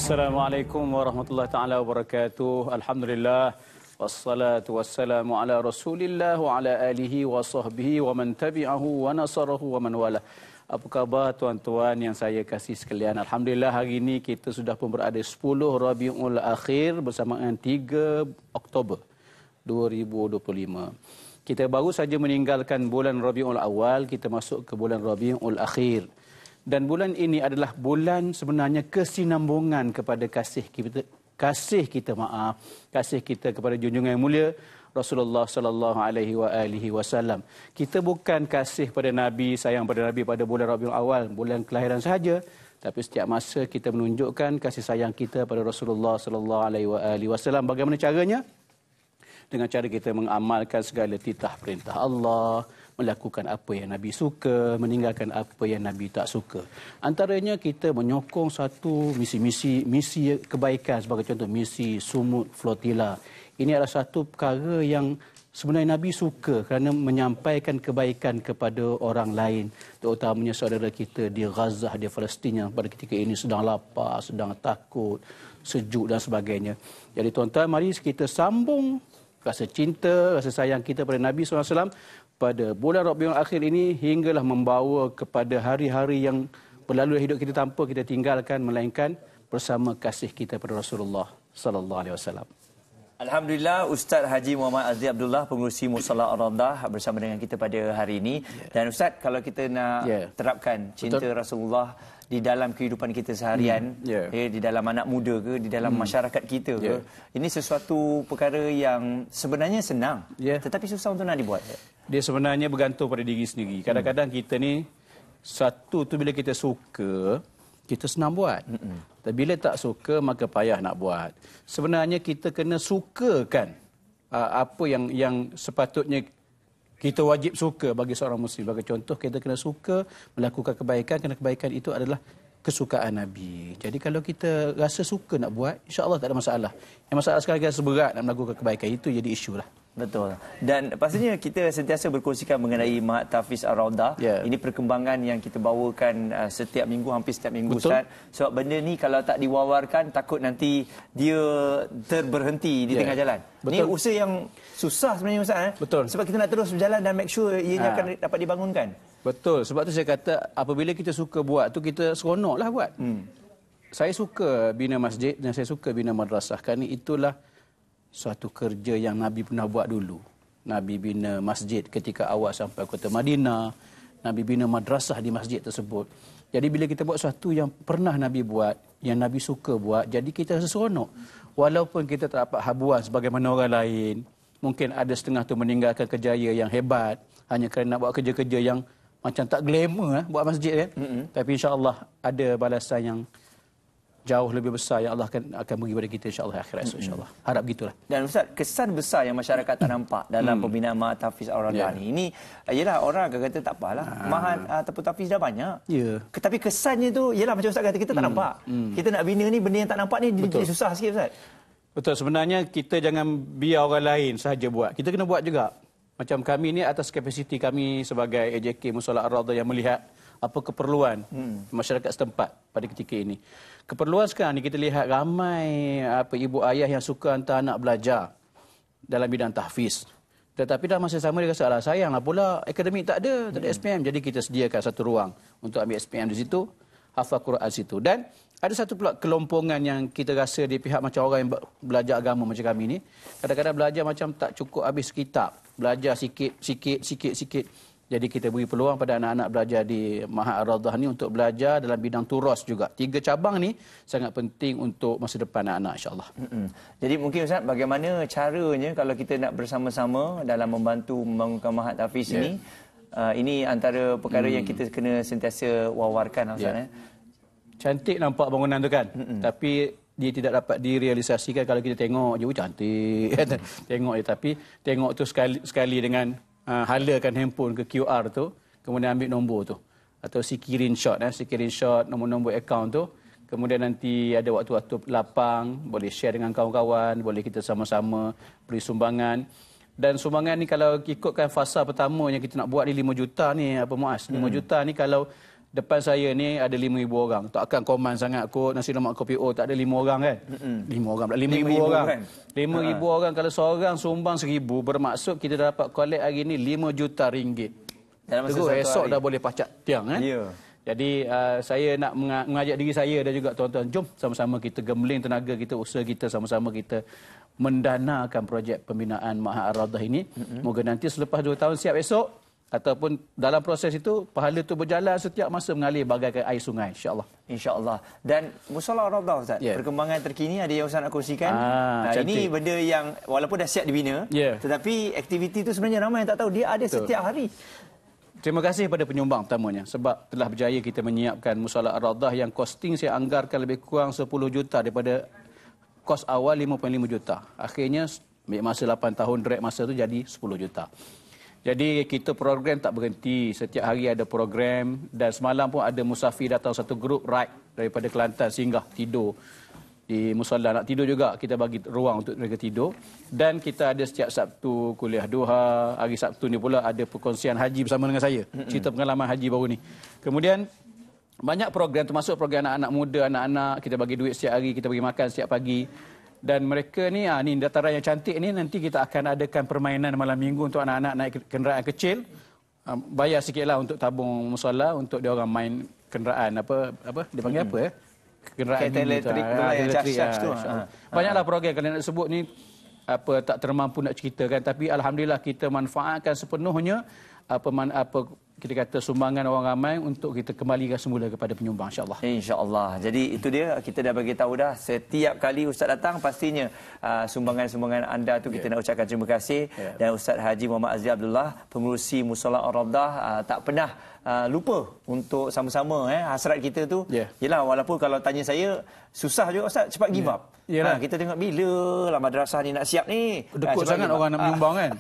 Assalamualaikum warahmatullahi taala wabarakatuh. Alhamdulillah wassalatu wassalamu ala Rasulillah wa ala alihi wa sahbihi wa man tabi'ahu wa nasarahu wa man wala. Apa khabar tuan-tuan yang saya kasih sekalian? Alhamdulillah hari ini kita sudah pun berada 10 Rabiul Akhir bersamaan 3 Oktober 2025. Kita baru saja meninggalkan bulan Rabiul Awal, kita masuk ke bulan Rabiul Akhir. Dan bulan ini adalah bulan sebenarnya kesinambungan kepada kasih kita kepada junjungan yang mulia Rasulullah sallallahu alaihi wasallam. Kita bukan kasih pada Nabi, sayang pada Nabi pada bulan Rabiul Awal, bulan kelahiran sahaja, tapi setiap masa kita menunjukkan kasih sayang kita pada Rasulullah sallallahu alaihi wasallam. Bagaimana caranya? Dengan cara kita mengamalkan segala titah perintah Allah, melakukan apa yang Nabi suka, meninggalkan apa yang Nabi tak suka. Antaranya kita menyokong satu misi kebaikan, sebagai contoh misi Sumut Flotilla. Ini adalah satu perkara yang sebenarnya Nabi suka kerana menyampaikan kebaikan kepada orang lain, terutamanya saudara kita di Gaza, di Palestin yang pada ketika ini sedang lapar, sedang takut, sejuk dan sebagainya. Jadi tuan-tuan, mari kita sambung rasa cinta, rasa sayang kita pada Nabi SAW pada bulan Rabiul Akhir ini hinggalah membawa kepada hari-hari yang berlalu dalam hidup kita tanpa kita tinggalkan, melainkan bersama kasih kita pada Rasulullah sallallahu alaihi wasallam. Alhamdulillah, Ustaz Haji Muhammad Azli Abdullah, pengurusi Musalla Ar-Rawdah bersama dengan kita pada hari ini. Dan Ustaz, kalau kita nak terapkan cinta Rasulullah di dalam kehidupan kita seharian, di dalam anak muda ke, di dalam masyarakat kita ke, ini sesuatu perkara yang sebenarnya senang, tetapi susah untuk nak dibuat. Dia sebenarnya bergantung pada diri sendiri. Kadang-kadang kita ni, satu tu bila kita suka, kita senang buat. Tapi bila tak suka, maka payah nak buat. Sebenarnya kita kena sukakan apa yang sepatutnya kita wajib suka bagi seorang Muslim. Bagi contoh, kita kena suka melakukan kebaikan kerana kebaikan itu adalah kesukaan Nabi. Jadi kalau kita rasa suka nak buat, insya-Allah tak ada masalah. Yang masalah sekarang kita rasa berat nak melakukan kebaikan, itu jadi isu lah. Betul. Dan pastinya kita sentiasa berkongsikan mengenai Mahat Tahfiz Ar-Rawdah. Ini perkembangan yang kita bawakan setiap minggu, hampir setiap minggu, Ustaz. Sebab benda ni kalau tak diwawarkan, takut nanti dia terberhenti di tengah jalan. Ini usaha yang susah sebenarnya, Ustaz. Betul. Sebab kita nak terus berjalan dan make sure ianya akan dapat dibangunkan. Betul. Sebab tu saya kata, apabila kita suka buat tu, kita seronoklah buat. Saya suka bina masjid dan saya suka bina madrasah. Kerana itulah suatu kerja yang Nabi pernah buat dulu. Nabi bina masjid ketika awal sampai kota Madinah. Nabi bina madrasah di masjid tersebut. Jadi bila kita buat sesuatu yang pernah Nabi buat, yang Nabi suka buat, jadi kita rasa seronok. Walaupun kita tak dapat habuan sebagaimana orang lain, mungkin ada setengah tu meninggalkan kerjaya yang hebat hanya kerana nak buat kerja-kerja yang macam tak glamour buat masjid kan. Tapi insya-Allah ada balasan yang jauh lebih besar yang Allah akan beri kepada kita insya-Allah akhirat insya-Allah. Harap gitulah. Dan Ustaz, kesan besar yang masyarakat tak nampak dalam pembinaan Mahat Tahfiz Ar-Rawdah ni, ialah orang akan kata tak apalah, Mahat ataupun Tahfiz dah banyak. Tapi kesannya tu ialah macam Ustaz kata, kita tak nampak. Kita nak bina ni, benda yang tak nampak ni jadi susah sikit, Ustaz. Betul, sebenarnya kita jangan biar orang lain sahaja buat. Kita kena buat juga. Macam kami ni atas kapasiti kami sebagai AJK Musalla Ar-Rawdah yang melihat apa keperluan masyarakat setempat pada ketika ini. Keperluan sekarang ni kita lihat ramai ibu ayah yang suka hantar anak belajar dalam bidang tahfiz. Tetapi dalam masa sama dia rasa, alah sayanglah pula akademik tak ada SPM. Jadi kita sediakan satu ruang untuk ambil SPM di situ, hafal Quran di situ. Dan ada satu pula kelompongan yang kita rasa di pihak macam orang yang belajar agama macam kami ni, kadang-kadang belajar macam tak cukup habis kitab. Belajar sikit. Jadi kita beri peluang pada anak-anak belajar di Mahat Ar-Rawdah ni untuk belajar dalam bidang turas juga. 3 cabang ni sangat penting untuk masa depan anak-anak insya-Allah. Jadi mungkin Ustaz, bagaimana caranya kalau kita nak bersama-sama dalam membantu membangunkan Mahat Tahfiz ini? Ini antara perkara yang kita kena sentiasa wawarkan, Ustaz. Cantik nampak bangunan tu kan? Tapi dia tidak dapat direalisasikan kalau kita tengok je, cantik. Tengok je, tapi tengok tu sekali dengan halakan handphone ke QR tu, kemudian ambil nombor tu. Atau screenshot, nombor-nombor akaun tu. Kemudian nanti ada waktu-waktu lapang, boleh share dengan kawan-kawan, boleh kita sama-sama beri sumbangan. Dan sumbangan ni kalau ikutkan fasa pertama yang kita nak buat ni 5 juta ni, Muaz. 5 juta ni kalau depan saya ni ada 5,000 orang. Tak akan koman sangat kot nasi lemak kopi O tak ada 5 orang kan? 5 orang pula, 5,000 orang. Kan? 5,000 orang kalau seorang sumbang 1,000 bermaksud kita dapat collect hari ni 5 juta ringgit. Terus esok dah boleh pacak tiang kan? Ya. Jadi saya nak mengajak diri saya dan juga tuan-tuan, jom sama-sama kita gembling tenaga kita, usaha kita, sama-sama kita mendanakan projek pembinaan Ma'had Ar-Rawdah ini. Moga nanti selepas 2 tahun siap esok, ataupun dalam proses itu pahala itu berjalan setiap masa mengalir bagaikan air sungai, insya-Allah. Insya-Allah. Dan Mushola Ar-Rawdah Ustaz, perkembangan terkini ada yang Ustaz nak kongsikan. Ini benda yang walaupun dah siap dibina, tetapi aktiviti itu sebenarnya ramai yang tak tahu dia ada setiap hari. Terima kasih kepada penyumbang pertamanya sebab telah berjaya kita menyiapkan Mushola Ar-Rawdah yang kosting saya anggarkan lebih kurang 10 juta daripada kos awal 5.5 juta. Akhirnya masa 8 tahun drag masa tu jadi 10 juta. Jadi kita program tak berhenti. Setiap hari ada program dan semalam pun ada musafir datang satu grup ride daripada Kelantan singgah tidur di musola. Nak tidur juga kita bagi ruang untuk mereka tidur. Dan kita ada setiap Sabtu kuliah duha. Hari Sabtu ni pula ada perkongsian haji bersama dengan saya. Cerita pengalaman haji baru ni. Kemudian banyak program termasuk program anak-anak muda, anak-anak. Kita bagi duit setiap hari, kita bagi makan setiap pagi. Dan mereka ni, ni dataran yang cantik ni, nanti kita akan adakan permainan malam minggu untuk anak-anak naik kenderaan kecil. Bayar sikitlah untuk tabung musola, untuk dia orang main kenderaan, apa dia panggil apa kenderaan elektrik, tu. Banyaklah program kalau nak sebut ni, tak termampu nak ceritakan. Tapi Alhamdulillah kita manfaatkan sepenuhnya kita kata sumbangan orang ramai untuk kita kembalikan semula kepada penyumbang, insya-Allah. Insya-Allah. Jadi itu dia, kita dah bagi tahu dah, setiap kali Ustaz datang pastinya sumbangan-sumbangan anda tu kita nak ucapkan terima kasih. Dan Ustaz Haji Muhammad Azli Abdullah, pengerusi Mushola Ar-Rawdah, tak pernah lupa untuk sama-sama hasrat kita tu. Yalah, walaupun kalau tanya saya susah juga Ustaz, cepat give up. Kita tengok bila lah madrasah ni nak siap ni. Dekut sangat orang nak menyumbang kan.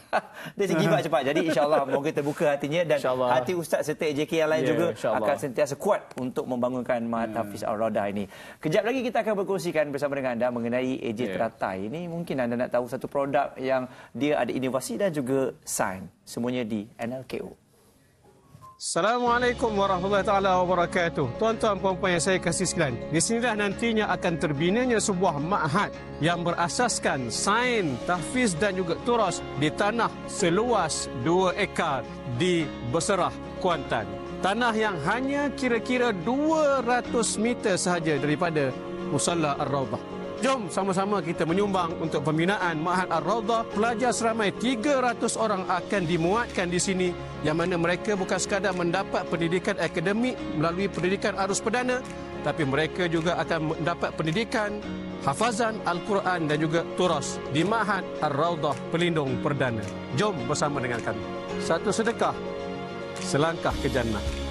Dia give up cepat. Jadi insya-Allah moga terbuka hatinya dan hati Ustaz serta AJK yang lain juga akan sentiasa kuat untuk membangunkan Ma'had Tahfiz Ar-Rawdah ini. Kejap lagi kita akan berkongsikan bersama dengan anda mengenai AJ Teratai. Ini mungkin anda nak tahu satu produk yang dia ada inovasi dan juga sains. Semuanya di NLKO. Assalamualaikum warahmatullahi taala wabarakatuh. Tuan-tuan puan-puan yang saya kasih sekalian, di sinilah nantinya akan terbinanya sebuah ma'had yang berasaskan sains, tahfiz dan juga turas di tanah seluas 2 ekar di Beserah, Kuantan. Tanah yang hanya kira-kira 200 meter sahaja daripada Mushola Ar-Rawdah. Jom sama-sama kita menyumbang untuk pembinaan Ma'had Ar-Rawdah. Pelajar seramai 300 orang akan dimuatkan di sini, yang mana mereka bukan sekadar mendapat pendidikan akademik melalui pendidikan arus perdana, tapi mereka juga akan mendapat pendidikan hafazan Al-Quran dan juga turas di Ma'had Ar-Rawdah Pelindung Perdana. Jom bersama dengan kami. Satu sedekah, selangkah ke jannah.